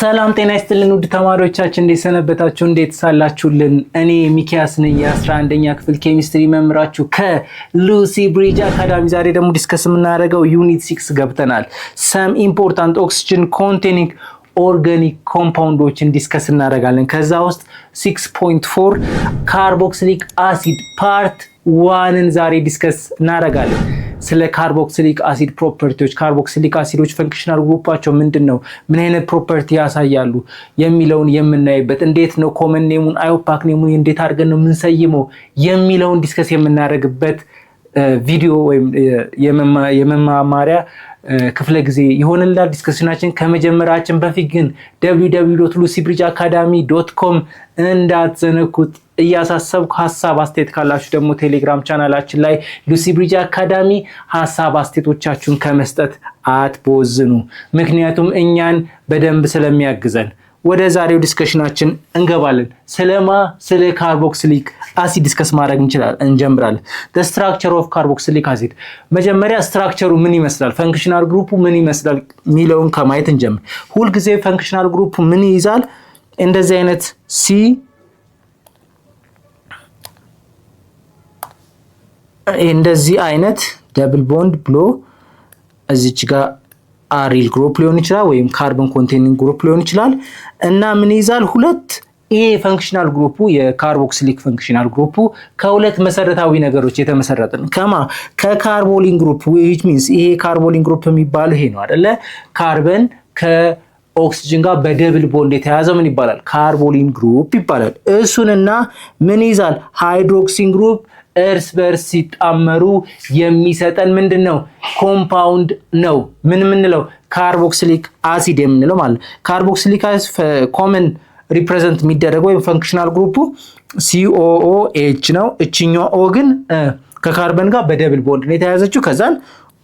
ሰላም ጤና ይስጥልን ውድ ተማሪዎቻችን እንዴት ሰነበታችሁ እንዴት ሳላችሁልን እኔ ሚኪያስ ነኝ የ11ኛ ክፍል ኬሚስትሪ መምህራችሁ ከሉሲ ብሪጅ አካዳሚ ዛሬ ደግሞ ዲስከስ የምናደርገው ዩኒት 6 ገብተናል some important oxygen containing organic compounds ዲስከስ እናደርጋለን ከዛ ውስጥ 6.4 carboxylic acid part 1ን ዛሬ ዲስከስ እናደርጋለን ስለ ካርቦክሲሊክ አሲድ ፕሮፐርቲዎች ካርቦክሲሊክ አሲዶች ፈንክሽናል ግሩፓቸው ምንድነው ምን አይነት ፕሮፐርቲ ያሳያሉ የሚለውን የምናይበት እንዴት ነው ኮመን ኔሙን አዮፓክ ኔሙን እንዴት አድርገን ነው የምንሰይመው የሚለውን ዲስከስ የምናደርግበት ቪዲዮ ወይም የመማማሪያ ክፍለ ጊዜ ይሆንላል ዲስከሽናችን ከመጀመራችን በፊት ግን www.lucybridgeacademy.com እንዳትዘነኩት እያሳሰብኩ ሐሳብ አስተያየት ካላችሁ ደግሞ ቴሌግራም ቻናላችን ላይ ሉሲ ብሪጅ አካዳሚ ሐሳብ አስተያየቶቻችሁን ከመስጠት አትቦዝኑ ምክንያቱም እኛን በደንብ ስለሚያግዘን ወደ ዛሬው ዲስከሽናችን እንገባለን ስለ ካርቦክሲሊክ አሲድ ዲስከስ ማድረግ እንጀምራለን the structure of carboxylic acid መጀመሪያ ስትራክቸሩ ምን ይመስላል ፈንክሽናል ግሩፑ ምን ይመስላል ሚለውን ከማየት እንጀምር ሁሉ ጊዜ ፈንክሽናል ግሩፑ ምን ይይዛል እንደዚህ አይነት C እንደዚህ አይነት ደብል ቦንድ ብሎ እዚች ጋር አሪል ግሩፕ ሊሆን ይችላል ወይም ካርቦን ኮንቴኒንግ ግሩፕ ሊሆን ይችላል እና ምን ይዛል ሁለት ይሄ ፈንክሽናል ግሩፑ የካርቦክሲሊክ ፈንክሽናል ግሩፑ ከሁለት መሰረታዊ ነገሮች የተመሰረተ ነው ከካርቦሊን ግሩፕ which means ይሄ ካርቦሊን ግሩፕ የሚባለው ይሄ ነው አይደለ ካርበን ከኦክሲጅን ጋር በደብል ቦንድ የተያዘው ምን ይባላል ካርቦሊን ግሩፕ ይባላል እሱንና ምን ይዛል ሃይድሮክሲን ግሩፕ እርስ በርስ ሲጣመሩ የሚሰጠን ምንድነው ኮምፓውንድ ነው ምንለው ካርቦክሲሊክ አሲድ የምንለው ማለት ካርቦክሲሊክ አሲድ ኮመን ሪፕሬዘንት የሚደረገው ወይ ፈንክሽናል ግሩፑ COOH ነው እቺኛው O ግን ከካርበን ጋር በደብል ቦንድ ነው የተያዘችው ከዛን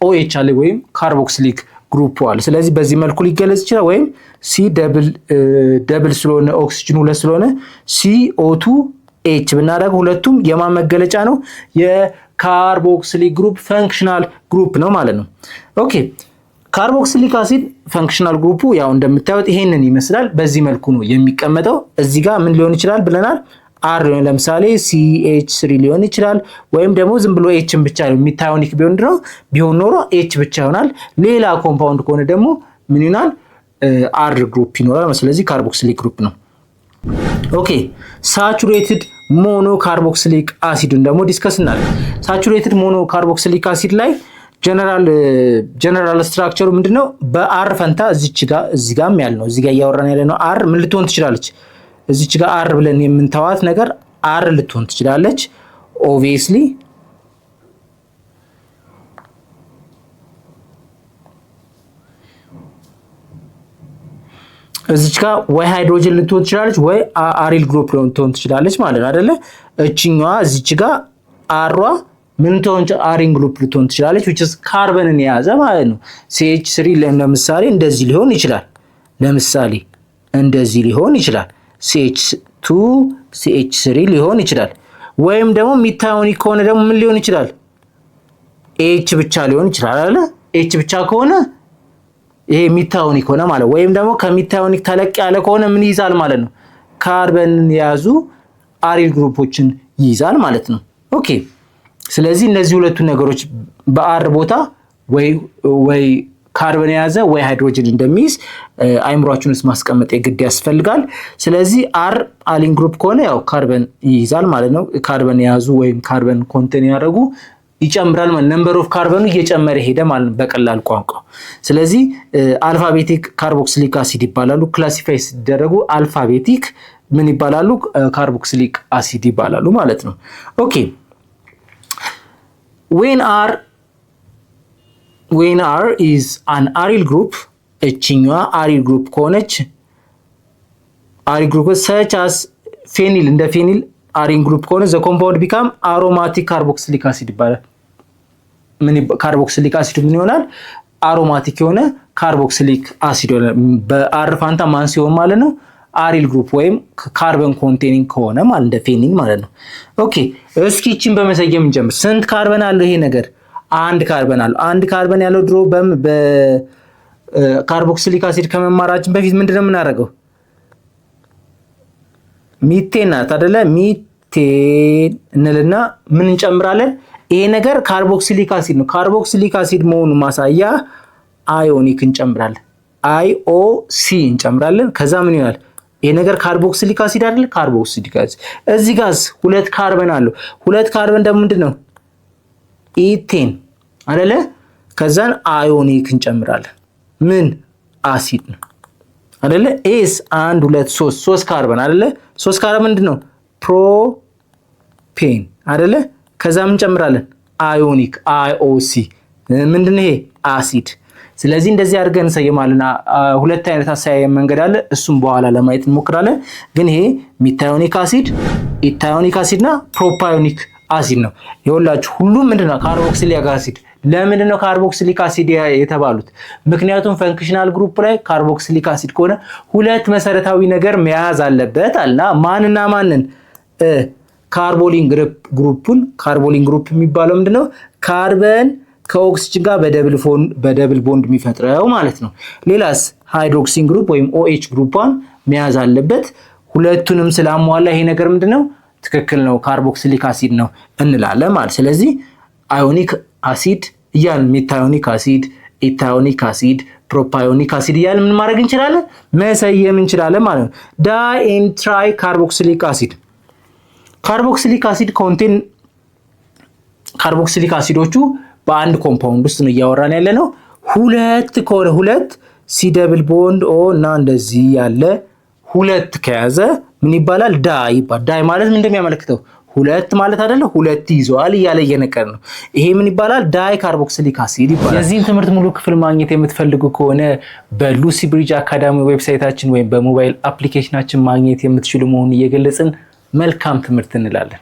OH አለ ወይም ካርቦክሲሊክ ግሩፕ አለ ስለዚህ በዚህ መልኩ ሊገለጽ ይችላል ወይም C ደብል ስለሆነ ኦክሲጅን ሁለት ስለሆነ CO2 H ብናደርግ ሁለቱም የማን መገለጫ ነው የካርቦክሲሊክ ግሩፕ ፈንክሽናል ግሩፕ ነው ማለት ነው ኦኬ ካርቦክሲሊክ አሲድ ፈንክሽናል ግሩፑ ያው እንደምታዩት ይሄንን ይመስላል በዚህ መልኩ ነው የሚቀመጠው እዚህ ጋር ምን ሊሆን ይችላል ብለናል R ለምሳሌ CH3 ሊሆን ይችላል ወይም ደግሞ ዝም ብሎ Hን ብቻ ነው ሚታዮኒክ ቢሆን ኖሮ H ብቻ ይሆናል ሌላ ኮምፓውንድ ከሆነ ደግሞ ምን ይሆናል R ግሩፕ ይኖራል ስለዚህ ካርቦክሲሊክ ግሩፕ ነው ኦኬ ሳቹሬትድ ሞኖ ካርቦክሲሊክ አሲድን ደግሞ ዲስከስ እናደርጋለን ሳቹሬትድ ሞኖ ካርቦክሲሊክ አሲድ ላይ ጀነራል ስትራክቸሩ ምንድነው በአር ፈንታ እዚህ ጋርም ያለው እዚህ ጋር ያወራን ያለ ነው አር ምን ልትሆን ትችላለች እዚህ ጋር አር ብለን የምንተዋት ነገር አር ልትሆን ትችላለች obviously እዚች ጋር ወይ ሃይድሮጅን ልትሆን ትችላለች ወይ አሪል ግሩፕ ልትሆን ትችላለች ማለት ነው አይደለ እቺኛዋ እዚች ጋር አሯ ምን ትሆን አሪን ግሩፕ ልትሆን ትችላለች which is ካርበንን የያዘ ማለት ነው CH3 ለምሳሌ እንደዚህ ሊሆን ይችላል ለምሳሌ እንደዚህ ሊሆን ይችላል CH2 CH3 ሊሆን ይችላል ወይም ደግሞ ሚታዮኒክ ከሆነ ደግሞ ምን ሊሆን ይችላል H ብቻ ሊሆን ይችላል አይደለ H ብቻ ከሆነ ይሄ ሚታዮኒክ ሆነ ማለት ወይም ደግሞ ከሚታዮኒክ ተለቅ ያለ ከሆነ ምን ይይዛል ማለት ነው ካርበንን የያዙ አሪል ግሩፖችን ይይዛል ማለት ነው ኦኬ ስለዚህ እነዚህ ሁለቱ ነገሮች በአር ቦታ ወይ ካርበን የያዘ ወይ ሃይድሮጅን እንደሚይዝ አይምሯችሁንስ ማስቀመጥ የግድ ያስፈልጋል ስለዚህ አር አሊን ግሩፕ ከሆነ ያው ካርበን ይይዛል ማለት ነው ካርበን የያዙ ወይም ካርበን ኮንቴን ያደርጉ ይጨምራል ማለት ነምበር ኦፍ ካርበኑ እየጨመረ ሄደ ማለት በቀላል ቋንቋ ስለዚህ አልፋቤቲክ ካርቦክሲሊክ አሲድ ይባላሉ ክላሲፋይ ሲደረጉ አልፋቤቲክ ምን ይባላሉ ካርቦክሲሊክ አሲድ ይባላሉ ማለት ነው ኦኬ when R is an aryl group እቺኛዋ aryl group ከሆነች aryl group such as phenyl እንደ phenyl aryl group ከሆነ the compound become aromatic carboxylic acid ይባላል ምን ካርቦክሲሊክ አሲድ ምን ይሆናል አሮማቲክ የሆነ ካርቦክሲሊክ አሲድ በአር ፋንታ ማን ሲሆን ማለት ነው አሪል ግሩፕ ወይም ካርበን ኮንቴኒንግ ከሆነ ማለት እንደ ፌኒል ማለት ነው ኦኬ እስኪ እቺን በመሰየም እንጀምር ስንት ካርበን አለው ይሄ ነገር አንድ ካርበን አለው አንድ ካርበን ያለው ድሮ ካርቦክሲሊክ አሲድ ከመማራችን በፊት ምንድነው የምናደርገው? ሚቴን ናት አይደለ? ሚቴን እንልና ምን እንጨምራለን? ይሄ ነገር ካርቦክሲሊክ አሲድ ነው። ካርቦክሲሊክ አሲድ መሆኑ ማሳያ አዮኒክ እንጨምራለን። IOC እንጨምራለን። ከዛ ምን ይሆናል? ይሄ ነገር ካርቦክሲሊክ አሲድ አይደል? ካርቦክሲሊክ አሲድ። እዚህ ጋርስ 2 ካርበን አለው። 2 ካርበን ደግሞ ምንድነው? ኢቴን አይደለ? ከዛን አዮኒክ እንጨምራለን። ምን አሲድ ነው አይደለ? ኤስ 1 2 3 ካርበን አይደለ? 3 ካርበን ምንድነው? ፕሮፔን አይደለ? ከዛ ምን እንጨምራለን? አዮኒክ IOC ምንድነው? ይሄ አሲድ። ስለዚህ እንደዚህ አድርገን እንሰየማለን። 2 አይነት አሰያየም መንገድ አለ። እሱም በኋላ ለማየት እንሞክራለን። ግን ይሄ ሚታዮኒክ አሲድ፣ ኢታዮኒክ አሲድ እና ፕሮፓዮኒክ አሲድ ነው። ይኸውላችሁ ሁሉም ምንድነው? ካርቦክሲሊክ አሲድ። ለምንድን ነው ካርቦክሲሊክ አሲድ የተባሉት? ምክንያቱም ፈንክሽናል ግሩፕ ላይ ካርቦክሲሊክ አሲድ ከሆነ 2 መሰረታዊ ነገር መያዝ አለበት አልና ማንና ማንን? ካርቦሊን ግሩፑን። ካርቦሊን ግሩፕ የሚባለው ምንድነው? ካርበን ከኦክሲጅን ጋር በደብል ቦንድ የሚፈጥረው ማለት ነው። ሌላስ ሃይድሮክሲን ግሩፕ ወይም OH ግሩፓን መያዝ አለበት። ሁለቱንም ስላሟላ ይሄ ነገር ምንድነው? ትክክል ነው፣ ካርቦክሲሊክ አሲድ ነው እንላለን ማለት። ስለዚህ አዮኒክ አሲድ እያልን ሚታዮኒክ አሲድ፣ ኢታዮኒክ አሲድ፣ ፕሮፓዮኒክ አሲድ እያልን ምን ማድረግ እንችላለን? መሰየም እንችላለን ማለት ነው። ዳይ ኤንድ ትራይ ካርቦክሲሊክ አሲድ። ካርቦክሲሊክ አሲድ ኮንቴን ካርቦክሲሊክ አሲዶቹ በአንድ ኮምፓውንድ ውስጥ ነው እያወራን ያለ ነው። 2 ከሆነ 2 ሲ ደብል ቦንድ ኦ እና እንደዚህ ያለ 2 ከያዘ ምን ይባላል? ዳይ ይባላል። ዳይ ማለት ምን እንደሚያመለክተው 2 ማለት አይደለ? 2 ይዟል እያለ እየነገር ነው። ይሄ ምን ይባላል? ዳይ ካርቦክሲሊክ አሲድ ይባላል። የዚህን ትምህርት ሙሉ ክፍል ማግኘት የምትፈልጉ ከሆነ በሉሲ ብሪጅ አካዳሚ ዌብሳይታችን ወይም በሞባይል አፕሊኬሽናችን ማግኘት የምትችሉ መሆኑን እየገለጽን መልካም ትምህርት እንላለን።